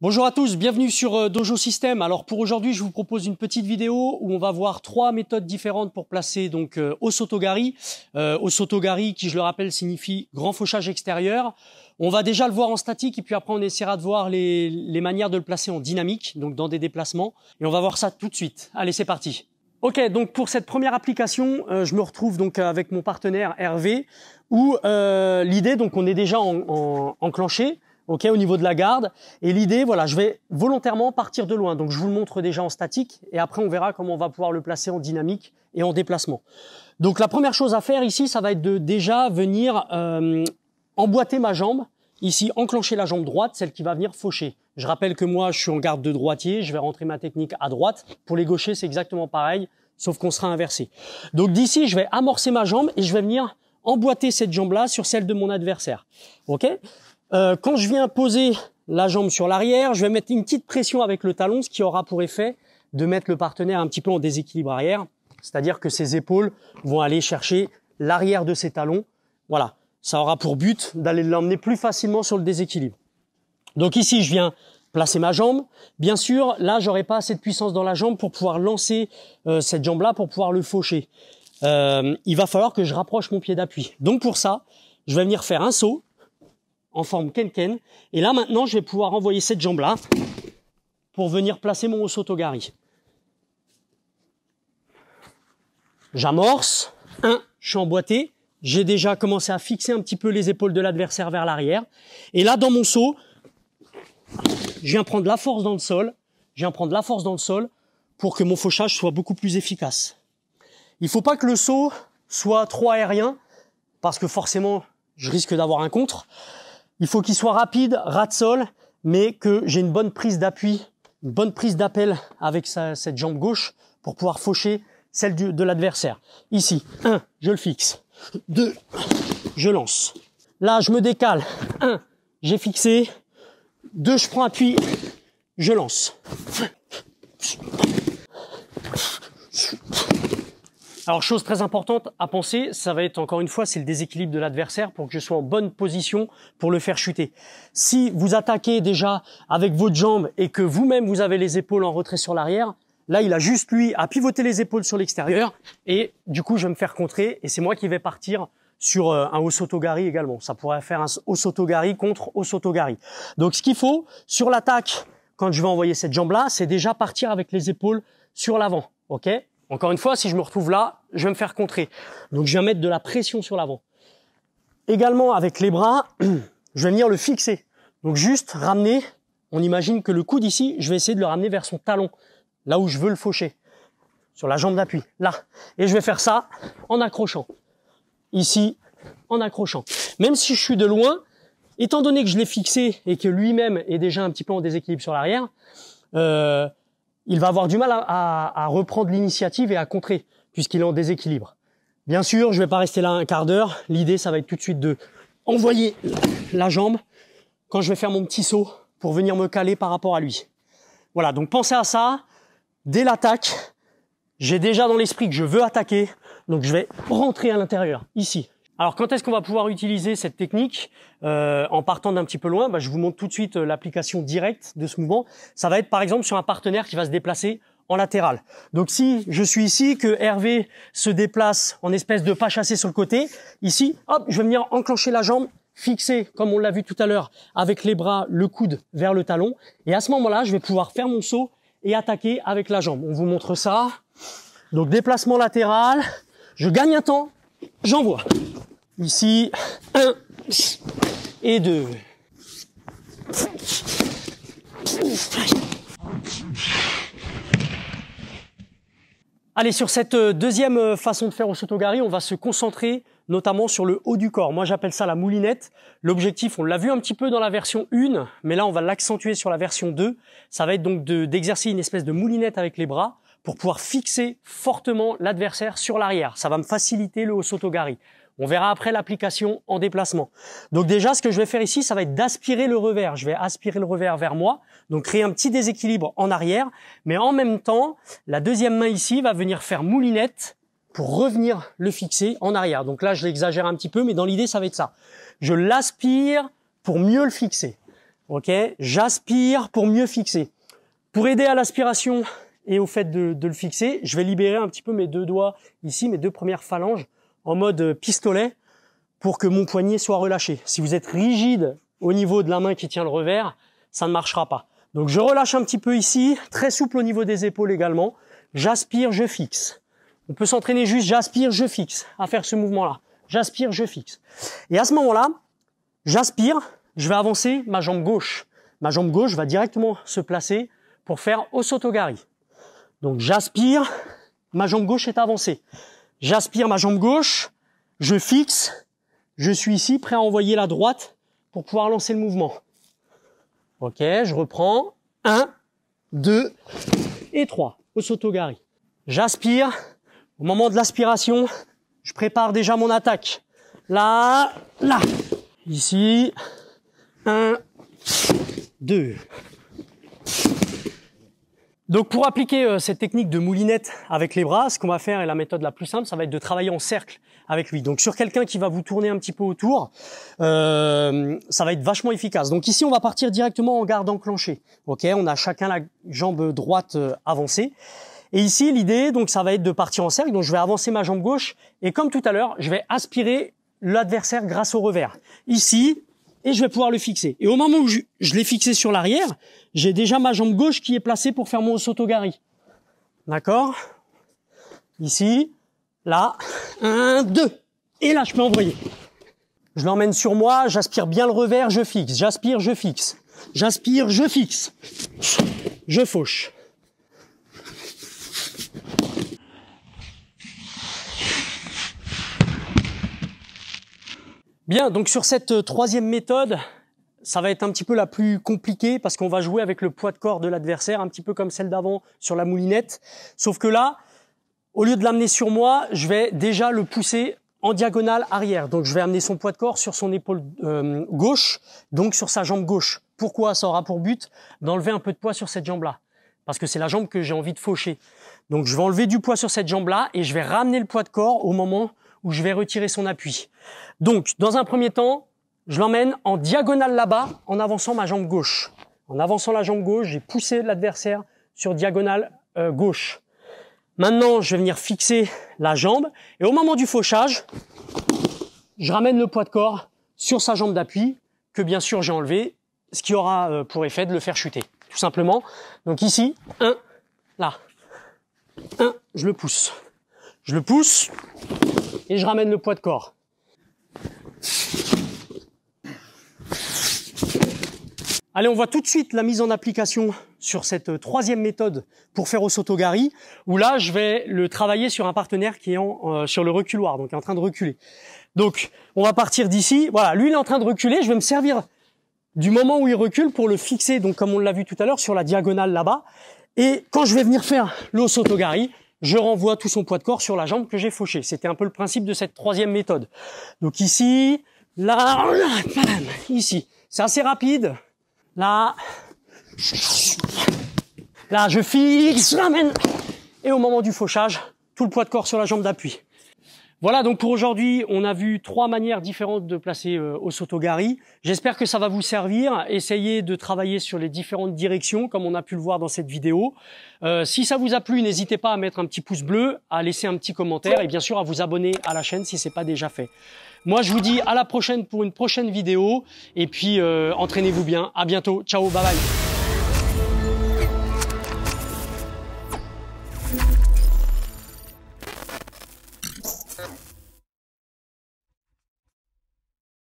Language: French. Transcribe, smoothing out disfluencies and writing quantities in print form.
Bonjour à tous, bienvenue sur Dojo System. Alors pour aujourd'hui, je vous propose une petite vidéo où on va voir trois méthodes différentes pour placer donc Osotogari. Osotogari, qui je le rappelle signifie grand fauchage extérieur. On va déjà le voir en statique et puis après on essaiera de voir les manières de le placer en dynamique, donc dans des déplacements. Et on va voir ça tout de suite. Allez, c'est parti. Ok, donc pour cette première application, je me retrouve donc avec mon partenaire Hervé, où l'idée, donc on est déjà enclenché. Ok, au niveau de la garde. Et l'idée, voilà, je vais volontairement partir de loin. Donc, je vous le montre déjà en statique. Et après, on verra comment on va pouvoir le placer en dynamique et en déplacement. Donc, la première chose à faire ici, ça va être de déjà venir emboîter ma jambe. Ici, enclencher la jambe droite, celle qui va venir faucher. Je rappelle que moi, je suis en garde de droitier. Je vais rentrer ma technique à droite. Pour les gauchers, c'est exactement pareil, sauf qu'on sera inversé. Donc, d'ici, je vais amorcer ma jambe et je vais venir emboîter cette jambe-là sur celle de mon adversaire. Ok ? Quand je viens poser la jambe sur l'arrière, je vais mettre une petite pression avec le talon, ce qui aura pour effet de mettre le partenaire un petit peu en déséquilibre arrière. C'est-à-dire que ses épaules vont aller chercher l'arrière de ses talons. Voilà, ça aura pour but d'aller l'emmener plus facilement sur le déséquilibre. Donc ici, je viens placer ma jambe. Bien sûr, là, j'aurai pas assez de puissance dans la jambe pour pouvoir lancer cette jambe-là, pour pouvoir le faucher. Il va falloir que je rapproche mon pied d'appui. Donc pour ça, je vais venir faire un saut en forme ken-ken. Et là, maintenant, je vais pouvoir envoyer cette jambe-là pour venir placer mon Osotogari. J'amorce. Je suis emboîté. J'ai déjà commencé à fixer un petit peu les épaules de l'adversaire vers l'arrière. Et là, dans mon saut, je viens prendre la force dans le sol. Je viens prendre la force dans le sol pour que mon fauchage soit beaucoup plus efficace. Il ne faut pas que le saut soit trop aérien parce que forcément, je risque d'avoir un contre. Il faut qu'il soit rapide, ras de sol, mais que j'ai une bonne prise d'appui, une bonne prise d'appel avec cette jambe gauche pour pouvoir faucher celle de l'adversaire. Ici, 1, je le fixe. 2, je lance. Là, je me décale. 1, j'ai fixé. 2, je prends appui, je lance. Alors, chose très importante à penser, ça va être encore une fois, c'est le déséquilibre de l'adversaire pour que je sois en bonne position pour le faire chuter. Si vous attaquez déjà avec votre jambe et que vous-même vous avez les épaules en retrait sur l'arrière, là il a juste lui à pivoter les épaules sur l'extérieur et du coup je vais me faire contrer et c'est moi qui vais partir sur un Osotogari également. Ça pourrait faire un Osotogari contre Osotogari. Donc ce qu'il faut sur l'attaque, quand je vais envoyer cette jambe-là, c'est déjà partir avec les épaules sur l'avant, ok ? Encore une fois, si je me retrouve là, je vais me faire contrer. Donc, je viens mettre de la pression sur l'avant. Également, avec les bras, je vais venir le fixer. Donc, juste ramener, on imagine que le coude ici, je vais essayer de le ramener vers son talon, là où je veux le faucher, sur la jambe d'appui, là. Et je vais faire ça en accrochant. Ici, en accrochant. Même si je suis de loin, étant donné que je l'ai fixé et que lui-même est déjà un petit peu en déséquilibre sur l'arrière, il va avoir du mal à reprendre l'initiative et à contrer, puisqu'il est en déséquilibre. Bien sûr, je vais pas rester là un quart d'heure. L'idée, ça va être tout de suite de envoyer la jambe quand je vais faire mon petit saut pour venir me caler par rapport à lui. Voilà, donc pensez à ça. Dès l'attaque, j'ai déjà dans l'esprit que je veux attaquer, donc je vais rentrer à l'intérieur, ici. Alors, quand est-ce qu'on va pouvoir utiliser cette technique en partant d'un petit peu loin? Je vous montre tout de suite l'application directe de ce mouvement. Ça va être par exemple sur un partenaire qui va se déplacer en latéral. Donc, si je suis ici, que Hervé se déplace en espèce de pas chassé sur le côté, ici, hop, je vais venir enclencher la jambe, fixer, comme on l'a vu tout à l'heure, avec les bras, le coude vers le talon. Et à ce moment-là, je vais pouvoir faire mon saut et attaquer avec la jambe. On vous montre ça. Donc, déplacement latéral, je gagne un temps, j'envoie. Ici, 1 et 2. Allez, sur cette deuxième façon de faire Osotogari, on va se concentrer notamment sur le haut du corps. Moi, j'appelle ça la moulinette. L'objectif, on l'a vu un petit peu dans la version 1, mais là, on va l'accentuer sur la version 2. Ça va être donc d'exercer une espèce de moulinette avec les bras pour pouvoir fixer fortement l'adversaire sur l'arrière. Ça va me faciliter le Osotogari. On verra après l'application en déplacement. Donc déjà, ce que je vais faire ici, ça va être d'aspirer le revers. Je vais aspirer le revers vers moi, donc créer un petit déséquilibre en arrière. Mais en même temps, la deuxième main ici va venir faire moulinette pour revenir le fixer en arrière. Donc là, je l'exagère un petit peu, mais dans l'idée, ça va être ça. Je l'aspire pour mieux le fixer. Ok, j'aspire pour mieux fixer. Pour aider à l'aspiration et au fait de le fixer, je vais libérer un petit peu mes deux doigts ici, mes deux premières phalanges, en mode pistolet, pour que mon poignet soit relâché. Si vous êtes rigide au niveau de la main qui tient le revers, ça ne marchera pas. Donc je relâche un petit peu ici, très souple au niveau des épaules également. J'aspire, je fixe. On peut s'entraîner juste j'aspire, je fixe, à faire ce mouvement-là. J'aspire, je fixe. Et à ce moment-là, j'aspire, je vais avancer ma jambe gauche. Ma jambe gauche va directement se placer pour faire Osotogari. Donc j'aspire, ma jambe gauche est avancée. J'aspire ma jambe gauche, je fixe, je suis ici prêt à envoyer la droite pour pouvoir lancer le mouvement. Ok, je reprends. 1, 2 et 3. Osotogari. J'aspire. Au moment de l'aspiration, je prépare déjà mon attaque. Là, là. Ici. 1, 2. Donc pour appliquer cette technique de moulinette avec les bras, ce qu'on va faire, et la méthode la plus simple, ça va être de travailler en cercle avec lui. Donc sur quelqu'un qui va vous tourner un petit peu autour, ça va être vachement efficace. Donc ici, on va partir directement en garde enclenchée. Ok, on a chacun la jambe droite avancée. Et ici, l'idée, donc ça va être de partir en cercle. Donc je vais avancer ma jambe gauche et comme tout à l'heure, je vais aspirer l'adversaire grâce au revers. Ici, et je vais pouvoir le fixer. Et au moment où je l'ai fixé sur l'arrière, j'ai déjà ma jambe gauche qui est placée pour faire mon Osotogari. D'accord? Ici, là, 1, 2. Et là, je peux envoyer. Je l'emmène sur moi, j'aspire bien le revers, je fixe. J'aspire, je fixe. J'aspire, je fixe. Je fauche. Bien, donc sur cette troisième méthode, ça va être un petit peu la plus compliquée parce qu'on va jouer avec le poids de corps de l'adversaire, un petit peu comme celle d'avant sur la moulinette. Sauf que là, au lieu de l'amener sur moi, je vais déjà le pousser en diagonale arrière. Donc je vais amener son poids de corps sur son épaule gauche, donc sur sa jambe gauche. Pourquoi? Ça aura pour but d'enlever un peu de poids sur cette jambe-là. Parce que c'est la jambe que j'ai envie de faucher. Donc je vais enlever du poids sur cette jambe-là et je vais ramener le poids de corps au moment où je vais retirer son appui. Donc, dans un premier temps, je l'emmène en diagonale là-bas en avançant ma jambe gauche. En avançant la jambe gauche, j'ai poussé l'adversaire sur diagonale gauche. Maintenant, je vais venir fixer la jambe et au moment du fauchage, je ramène le poids de corps sur sa jambe d'appui que bien sûr j'ai enlevé, ce qui aura pour effet de le faire chuter, tout simplement. Donc ici, 1, là, 1, je le pousse. Je le pousse et je ramène le poids de corps. Allez, on voit tout de suite la mise en application sur cette troisième méthode pour faire Osotogari, où là, je vais le travailler sur un partenaire qui est sur le reculoir, donc en train de reculer. Donc, on va partir d'ici. Voilà, lui, il est en train de reculer. Je vais me servir du moment où il recule pour le fixer, donc comme on l'a vu tout à l'heure, sur la diagonale là-bas. Et quand je vais venir faire l'Osotogari, je renvoie tout son poids de corps sur la jambe que j'ai fauchée. C'était un peu le principe de cette troisième méthode. Donc ici, là, ici. C'est assez rapide. Là, je fixe, je ramène. Et au moment du fauchage, tout le poids de corps sur la jambe d'appui. Voilà, donc pour aujourd'hui, on a vu 3 manières différentes de placer Osotogari. J'espère que ça va vous servir. Essayez de travailler sur les différentes directions, comme on a pu le voir dans cette vidéo. Si ça vous a plu, n'hésitez pas à mettre un petit pouce bleu, à laisser un petit commentaire et bien sûr à vous abonner à la chaîne si c'est pas déjà fait. Moi, je vous dis à la prochaine pour une prochaine vidéo et puis entraînez-vous bien. À bientôt. Ciao, bye bye.